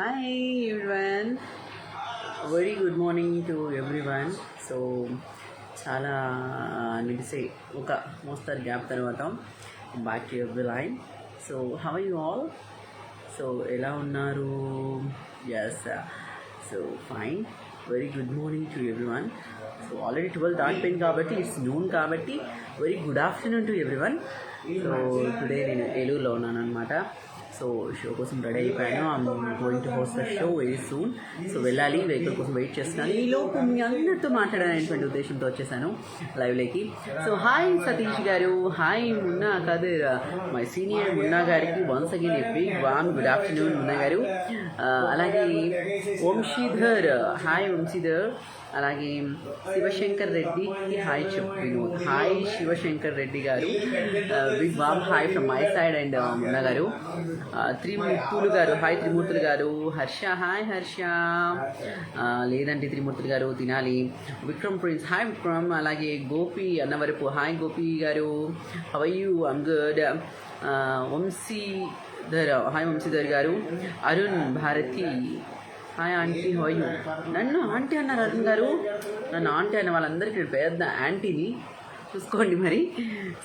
Hi everyone, very good morning to everyone. So చాలా నిలిసే ఒక మోస్తరు గ్యాప్ తర్వాత back to the line. So how are you all? So ఎలా ఉన్నారు? Yes, so fine. Very good morning to everyone. So already 12 దాటిపోయింది కాబట్టి it's noon కాబట్టి very good afternoon to everyone. So today నేను ఏలూరులో ఉన్నాను అనమాట. సో షో కోసం రెడీ అయిపోయాను. I'm going to host the show very soon. So వెళ్ళాలి, వెహికల్ కోసం వెయిట్ చేస్తున్నాను. ఈలోపు మీ అందరితో మాట్లాడాలనేటువంటి ఉద్దేశంతో వచ్చేసాను లైవ్లోకి. So hi Satish garu, hi Munna Kadar, my senior Munna గారికి once again a big warm good afternoon Munna garu. అలాగే వంశీధర్, హాయ్ వంశీధర్. అలాగే శివశంకర్ రెడ్డి, హాయ్ చెప్పు Vinod, hi Shivashankar Reddy garu, big warm hi from my side and Munna garu. Trimurthulu garu, hi Trimurthulu garu. Harsha, hi Harsha. లేదండి త్రిమూర్తులు గారు తినాలి. Vikram Prince, hi Vikram. అలాగే Gopi Annavarapu, hi Gopi garu, how are you? I'm good. Vamshidhar, hi Vamshidhar garu. Arun Bharathi, hi aunty, how are you? నన్ను aunty అన్నారు అరుణ్ గారు. నన్ను ఆంటీ అన్న వాళ్ళందరికీ పెద్ద యాంటీని చూసుకోండి మరి.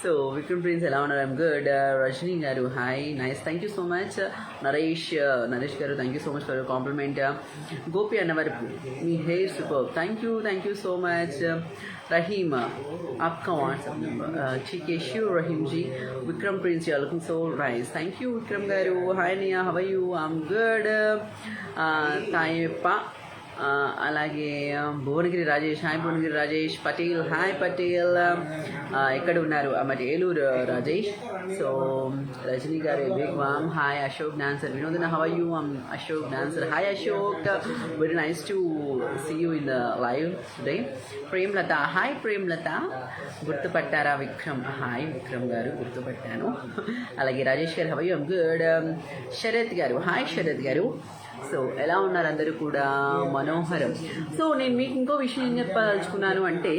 సో విక్రమ్ ప్రిన్స్ ఎలా ఉన్నారు? I'm good. Rajani garu, hi, nice, thank you so much. Naresh garu, thank you so much for your compliment. Gopi Annavarapu, మీ hair super, thank you so much. Rahim, आपका व्हाट्सअप नंबर? ठीक है, sure Rahim ji. Vikram Prince, you are looking so nice, thank you Vikram garu. Hi Niya, how are you? I am good. Tayappa, అలాగే Bhuvanagiri Rajesh, hi Bhuvanagiri Rajesh. Patel, hi Patel. ఎక్కడ ఉన్నారు? మరి Eluru Rajesh. So Rajani garu, big warm hi. Ashok dancer, Vinodana, how are you? Ashok dancer, hi Ashok, very nice to see you in the live today. Premlatha, hi Premlatha. గుర్తుపట్టారా Vikram? Hi Vikram garu, గుర్తుపట్టాను. అలాగే Rajesh garu, how are you? I'm good. Sharath garu, hi Sarath గారు. So ఎలా ఉన్నారు అందరూ కూడా? మనోహరం. సో నేను మీకు ఇంకో విషయం ఏం చెప్పదలుచుకున్నాను అంటే,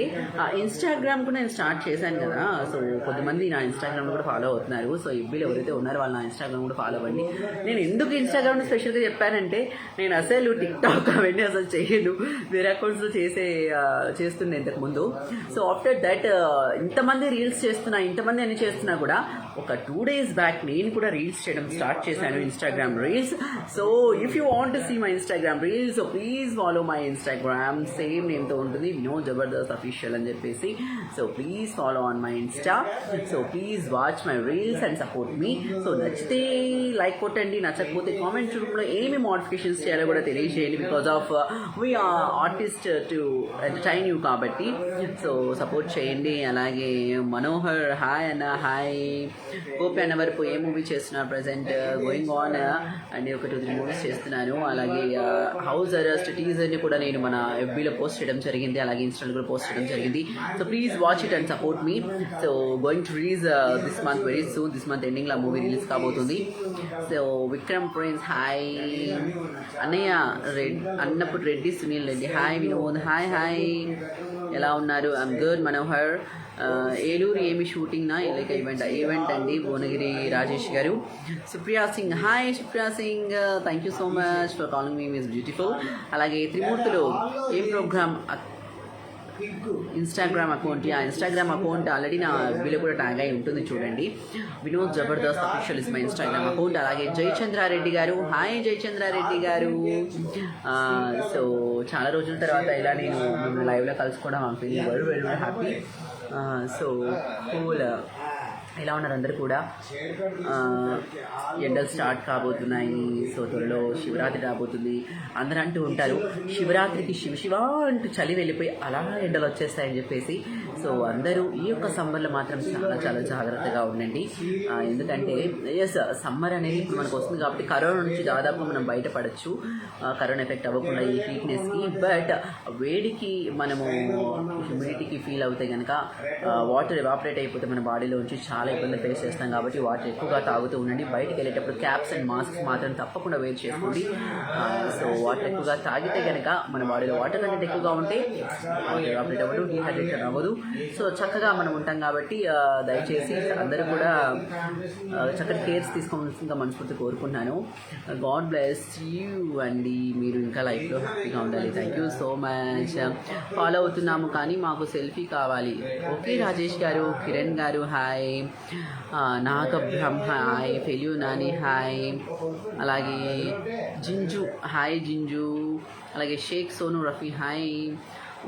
ఇన్స్టాగ్రామ్ కూడా నేను స్టార్ట్ చేశాను కదా. సో కొంతమంది నా ఇన్స్టాగ్రామ్ కూడా ఫాలో అవుతున్నారు. సో ఎఫ్బీలో ఎవరైతే ఉన్నారో వాళ్ళు నా ఇన్స్టాగ్రామ్ కూడా ఫాలో అవ్వండి. నేను ఎందుకు ఇన్స్టాగ్రామ్ స్పెషల్గా చెప్పానంటే, నేను అసలు టిక్టాక్ అవన్నీ అసలు చేయను, వేరే అకౌంట్స్లో చేస్తుండే ఇంతకుముందు. సో ఆఫ్టర్ దట్ ఇంతమంది రీల్స్ చేస్తున్నా, ఇంతమంది అన్ని చేస్తున్నా కూడా ఒక 2 days బ్యాక్ నేను కూడా రీల్స్ చేయడం స్టార్ట్ చేశాను, Instagram reels. So if you want to see my Instagram reels, so please follow my Instagram, same name తో ఉంటుంది, వినోద్ జబర్దస్త్ అఫీషియల్ అని చెప్పేసి. So please follow on my insta. So please watch my reels and support me. So నచ్చితే like కొట్టండి, నచ్చకపోతే comment రూపంలో ఏమి modifications చేయాలో కూడా తెలియజేయండి. Because of we are artist to entertain you కాబట్టి. సో సపోర్ట్ చేయండి. అలాగే మనోహర్, హాయ్ అన్న, హాయ్. గోపి అన్న వరకు ఏ మూవీ చేస్తున్నారు? ప్రజెంట్ గోయింగ్ ఆన్ అండ్ ఒక 2-3 మూవీస్ చేస్తున్నారు. అలాగే హౌస్ అరెస్ట్ టీజర్ని కూడా నేను మన ఎఫ్బీలో పోస్ట్ చేయడం జరిగింది, అలాగే ఇన్స్టాలో కూడా పోస్ట్ చేయడం జరిగింది. So please watch it and support me. So going to release this month very soon. This month ఎండింగ్లో ఆ మూవీ రిలీజ్ కాబోతుంది. So Vikram Prince, hi. అన్నయ్య అన్నప్పుడు Reddy, Sunil Reddy, hi Vinod, hi hi. ఎలా ఉన్నారు? I'm good. మనోహర్, ఏలూరు ఏమి షూటింగ్ నా లైక్ ఈవెంట్ అండి. భువనగిరి రాజేష్ గారు. Supriya Singh, hi Supriya Singh, thank you so much for calling me miss beautiful. అలాగే త్రిమూర్తులు, ఏం ప్రోగ్రామ్? Instagram account. ఆ ఇన్స్టాగ్రామ్ అకౌంట్ ఆల్రెడీ నా వీలో కూడా ట్యాగ్ అయి ఉంటుంది, చూడండి. Vinod Jabardasth official is my Instagram account. అలాగే జయచంద్రారెడ్డి గారు, హాయ్ జయచంద్రారెడ్డి గారు. సో చాలా రోజుల తర్వాత ఇలా నేను మిమ్మల్ని లైవ్లో కలుసుకోవడం I'm feeling very very happy. So cool. ఎలా ఉన్నారు అందరు కూడా? ఎండలు స్టార్ట్ కాబోతున్నాయి. సో త్వరలో శివరాత్రి రాబోతుంది. అందరూ అంటూ ఉంటారు శివరాత్రికి శివ అంటూ చలి వెళ్ళిపోయి అలా ఎండలు వచ్చేస్తాయని చెప్పేసి. సో అందరూ ఈ యొక్క సమ్మర్లో మాత్రం చాలా చాలా జాగ్రత్తగా ఉండండి. ఎందుకంటే ఎస్, సమ్మర్ అనేది ఇప్పుడు మనకు వస్తుంది కాబట్టి కరోనా నుంచి దాదాపు మనం బయటపడచ్చు, కరోనా ఎఫెక్ట్ అవ్వకుండా ఈ హీట్నెస్కి. బట్ వేడికి మనము హ్యూమిడిటీకి ఫీల్ అవుతే కనుక వాటర్ ఎవాపరేట్ అయిపోతే మన బాడీలో నుంచి చాలా ఇబ్బంది ఫేస్ చేస్తాం. కాబట్టి వాటర్ ఎక్కువగా తాగుతూ ఉండండి. బయటకు వెళ్ళేటప్పుడు క్యాప్స్ అండ్ మాస్క్స్ మాత్రం తప్పకుండా వేర్ చేసుకోండి. సో వాటర్ ఎక్కువగా తాగితే కనుక మన బాడీలో వాటర్ కంటెంట్ ఎక్కువగా ఉంటే వాటర్ ఎవాపరేట్ అవ్వదు, డీహైడ్రేషన్ అవ్వదు. సో చక్కగా మనం ఉంటాం కాబట్టి దయచేసి అందరూ కూడా చక్కటి కేర్స్ తీసుకోవాల్సిందిగా మనస్ఫూర్తి కోరుకుంటున్నాను. గాడ్ బ్లెస్ యూ అండి. మీరు ఇంకా లైఫ్లో హ్యాపీగా ఉండాలి. Thank you so much. Follow అవుతున్నాము కానీ మాకు సెల్ఫీ కావాలి. Okay Rajesh garu, Kiran garu hi, Nagabrahma hi, ఫెల్యూ నాని హాయ్, అలాగే జింజు హాయ్ జింజు, అలాగే Shaik Sonu Rafi hi.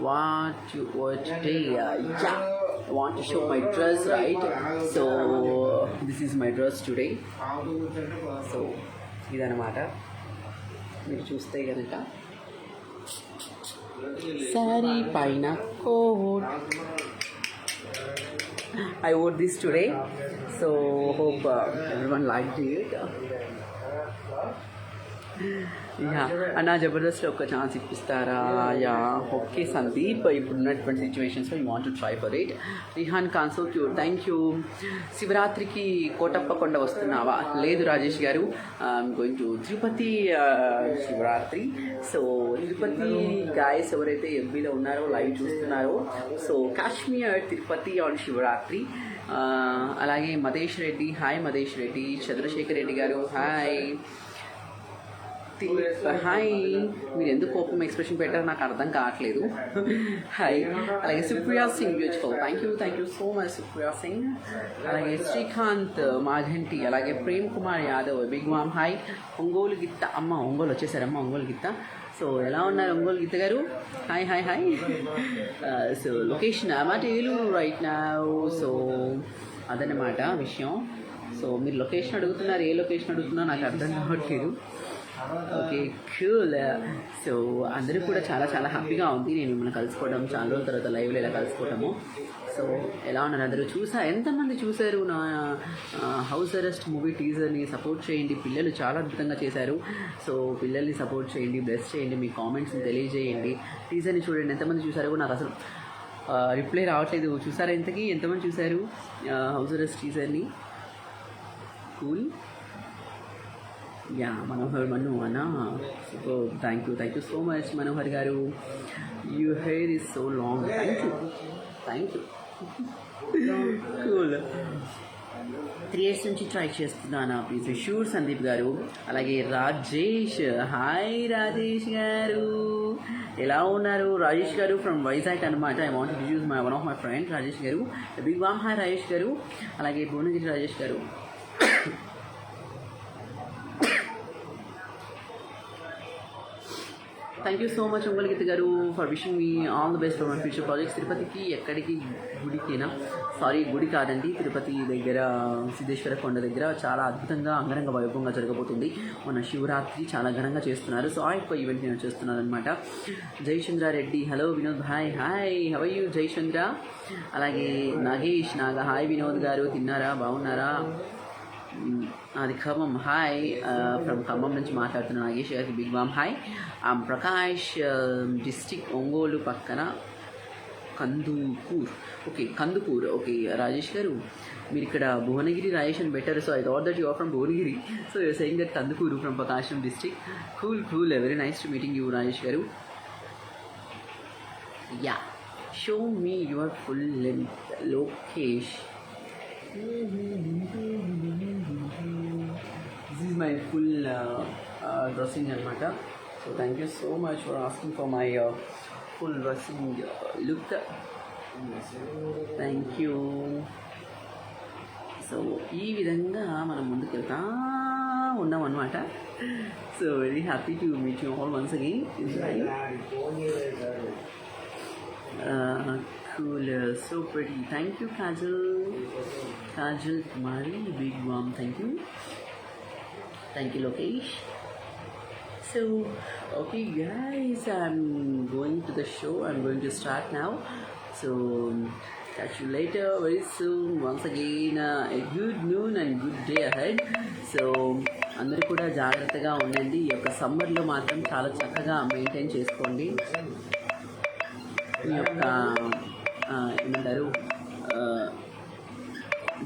What day I want to show my dress, right? So this is my dress today. So ఇదన్నమాట. మీరు చూస్తే కనుక సారీ పైన coat I wore this today, so hope everyone liked it. Yeah అన్న జబర్దస్త్లో ఒక ఛాన్స్ ఇప్పిస్తారా? యా ఓకే సందీప్, ఇప్పుడున్నటువంటి సిచ్యువేషన్స్లో you want to try for it. Rihan Khan so cute, thank you. శివరాత్రికి కోటప్ప కొండ వస్తున్నావా? లేదు Rajesh garu, I'm going to Tirupati Shivaratri. So Tirupati guys ఎవరైతే ఎఫ్బీలో ఉన్నారో, లైవ్ చూస్తున్నారో, సో కాశ్మీర్ తిరుపతి ఆన్ శివరాత్రి. అలాగే మధేష్ రెడ్డి హాయ్, మధేష్ రెడ్డి. చంద్రశేఖర్ రెడ్డి గారు హాయ్. హాయ్, మీరు ఎందుకు కోపం ఎక్స్ప్రెషన్ పెట్టారో నాకు అర్థం కావట్లేదు. హాయ్. అలాగే Supriya Singh beautiful, thank you so much Supriya Singh. అలాగే శ్రీకాంత్ మాఘంటి, అలాగే Prem Kumar Yadav big mom hi. Ongole గిత్త, అమ్మ ఒంగోలు వచ్చేసారమ్మ ఒంగోలు గిత్త. సో ఎలా ఉన్నారు ఒంగోలు గిత్త గారు? Hi hi hi. So location అన్నమాట ఏలూరు రైట్ నా. సో అదన్నమాట విషయం. సో మీరు లొకేషన్ అడుగుతున్నారు, ఏ లొకేషన్ అడుగుతున్నా నాకు అర్థం కావట్లేదు. Okay cool. సో అందరూ కూడా చాలా చాలా హ్యాపీగా ఉంది నేను మిమ్మల్ని కలుసుకోవడం, చాలా రోజుల తర్వాత లైవ్లో ఇలా కలుసుకోవడము. సో ఎలా ఉన్నారు అందరూ? ఎంతమంది చూశారు నా హౌస్ అరెస్ట్ మూవీ టీజర్ని? సపోర్ట్ చేయండి. పిల్లలు చాలా అద్భుతంగా చేశారు. సో పిల్లల్ని సపోర్ట్ చేయండి, బ్లెస్ చేయండి, మీ కామెంట్స్ని తెలియజేయండి. టీజర్ని చూడండి. ఎంతమంది చూశారో నాకు అసలు రిప్లై రావట్లేదు. చూసారా ఇంతకీ ఎంతమంది చూశారు హౌస్ అరెస్ట్ టీజర్ని? కూల్. యా మనోహర్ మను అన్న, so thank you so much Manohar garu. You hair is so long. Thank you cool. 3 years నుంచి ట్రై చేస్తున్నాను ప్లీజ్ షూర్ సందీప్ గారు. అలాగే రాజేష్ హాయ్ రాజేష్ గారు, ఎలా ఉన్నారు? రాజేష్ గారు ఫ్రమ్ వైజాగ్ అనమాట. I want to use one of my friend Rajesh గారు. బిగ్ వామ్ హాయ్ రాజేష్ గారు. అలాగే Bhuvanagiri Rajesh garu. Thank you so much Ongole Geetha garu for wishing me all the best for my future projects. తిరుపతికి ఎక్కడికి? గుడికేనా? సారీ గుడి కాదండి, తిరుపతి దగ్గర సిద్ధేశ్వర కొండ దగ్గర చాలా అద్భుతంగా అంగరంగ వైభవంగా జరగబోతుంది. మన శివరాత్రి చాలా ఘనంగా చేస్తున్నారు. సో ఆ యొక్క ఈవెంట్ నేను చేస్తున్నాను అనమాట. Jayachandra Reddy hello Vinod hi how you Jayachandra. అలాగే నాగేష్ నాగా హాయ్ వినోద్ గారు, తిన్నారా? బాగున్నారా? అది ఖమ్మం హాయ్, ఫ్రమ్ ఖమ్మం నుంచి మాట్లాడుతున్న నాగేష్ గారికి big warm hi. Prakash district Ongole పక్కన కందుకూర్. ఓకే కందుకూర్. ఓకే రాజేష్ గారు మీరు ఇక్కడ భువనగిరి రాజేష్ అని better. So I thought that you are from Bhuvanagiri. So you're saying that Kandukuru from Prakasam district. Cool very nice to meeting you Rajesh garu. Ya show me your full length Lokesh. This is my full dressing అనమాట. So thank you so much for asking for my full dressing look. Thank you. So ఈ విధంగా మనం ముందుకు వెళ్తా ఉన్నాం అనమాట. So very happy to meet you all once again. Cool, so pretty. Thank you, Kajal Kumari, big mom. Thank you, Lokesh. So, okay, guys, I'm going to the show. I'm going to start now. So, catch you later very soon. Once again, a good noon and good day ahead. So, అందరూ కూడా జాగ్రత్తగా ఉండండి. ఈ యొక్క సమ్మర్లో మాత్రం చాలా చక్కగా మెయింటైన్ చేసుకోండి. ఈ యొక్క ఏమంటారు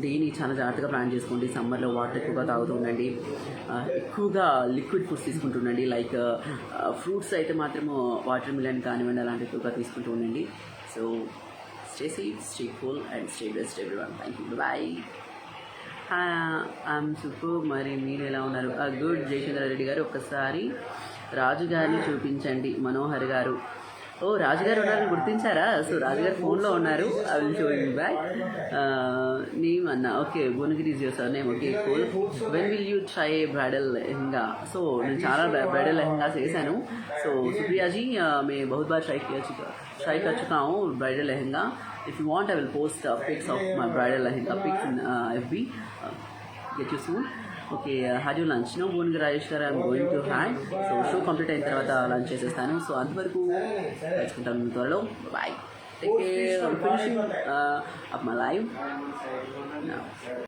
డేని చాలా జాగ్రత్తగా ప్లాన్ చేసుకోండి. సమ్మర్లో వాటర్ ఎక్కువగా తాగుతూ ఉండండి. ఎక్కువగా లిక్విడ్ ఫుడ్స్ తీసుకుంటుండండి. లైక్ ఫ్రూట్స్ అయితే మాత్రము వాటర్ మిలన్ కానివ్వండి అలాంటి ఎక్కువగా తీసుకుంటూ ఉండండి. So Stay safe, stay cool, and stay blessed, everyone. Thank you. Bye. I'm super. మరి మీరు ఎలా ఉన్నారు? గుడ్. జయచంద్ర రెడ్డి గారు, ఒక్కసారి రాజు గారిని చూపించండి. మనోహర్ గారు, ఓ రాజుగారు ఉన్నారని గుర్తించారా? సో రాజుగారు ఫోన్లో ఉన్నారు. I will show you back. Name అన్న, okay. Bhuvanagiri is your sir name. Okay, cool. When will you try bridal lehenga? So నేను చాలా బ్రైడల్ లెహంగాస్ వేసాను. సో సుప్రియాజీ, मैं बहुत बार ट्राई कर चुका हूँ bridal lehenga. If you want, I will post pics of my bridal lehenga pics in FB. Get you soon. Okay, had you lunch? No, Bhuvanagiri Rajesh garu, I'm going to have. So show complete అయిన తర్వాత lunch చేసేస్తాను. So అంతవరకు కలుసుకుంటాను త్వరలో. Bye. Take care. I'm finishing up my live now.